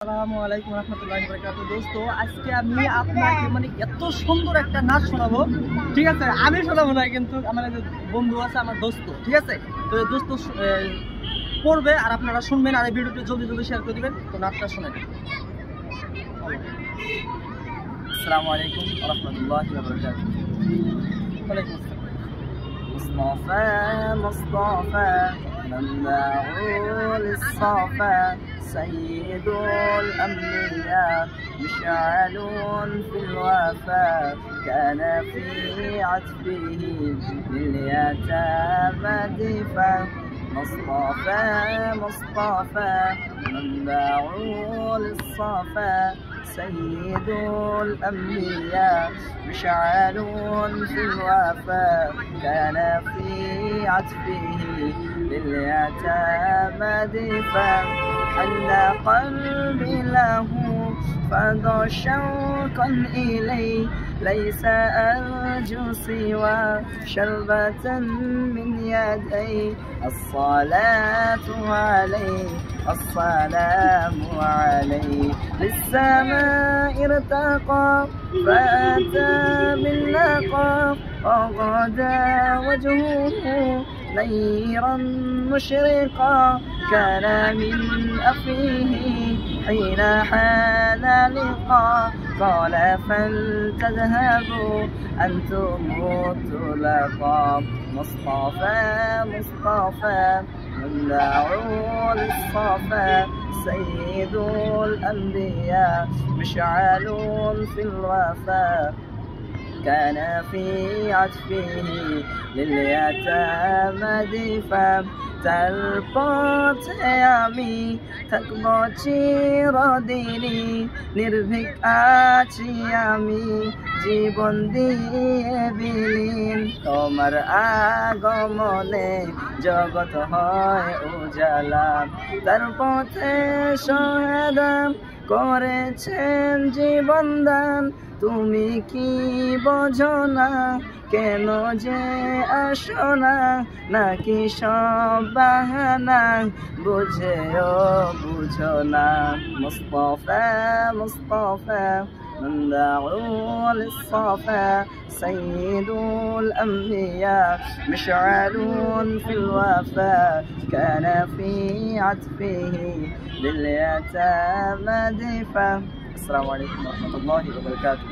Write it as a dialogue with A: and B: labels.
A: আসসালামু আলাইকুম রাহমাতুল্লাহি ওয়া বারাকাতুহু। দোস্ত, আজকে আমি আপনাকে এত সুন্দর একটা নাচ শোনাবো। ঠিক আছে, আমি শোনাবো না, কিন্তু আমার বন্ধু আছে, আমার দোস্ত। ঠিক আছে, তো দোস্ত পড়বে আর আপনারা শুনবেন, আর এই ভিডিওটি জলদি জলদি শেয়ার করে দিবেন। তো নাচটা শুনেন। আসসালামু আলাইকুম রাহমাতুল্লাহি ওয়া বারাকাতুহু। ওয়ালাইকুম আসসালাম। مصطفى مصطفى منبع للصفا سيد الأنبياء مشعل في الوفاء كان في عتبه لليتامى دفا مصطفى مصطفى منبع للصفا سيد الأنبياء مشعل في الوفاء كان في عتبه لليتامى دفا حن قلبي له فضى شوقا إليه ليس أرجو سوى شربة من يدي الصلاة عليه السلام عليه للسماء ارتقى فأتى بالنقى وغدا وجهه نيرا مشرقا كان من أخيه حين حان لقاء قال فلتذهبوا أنتم الطلقاء مصطفى مصطفى منبع للصفا سيد الأنبياء مشعل في الوفاء كان في عتبه لليتامى دفا তারপথে আমি থাকবো চিরদিনই নির্ভীক আছি আমি জীবন দিয়ে বিলীন তোমার আগমনে জগৎ হয় উজালা তার পথে শহাদাত করেছেন জীবন দান তুমি কি বোঝো না কেন যে আসো না নাকি সব বাহানা বুঝেও বুঝো না মুস্তাফা মুস্তাফা منبع للصفا سيد الأنبياء مشعل في الوفاء كان في عتبه لليتامى دفا السلام عليكم ورحمة الله وبركاته.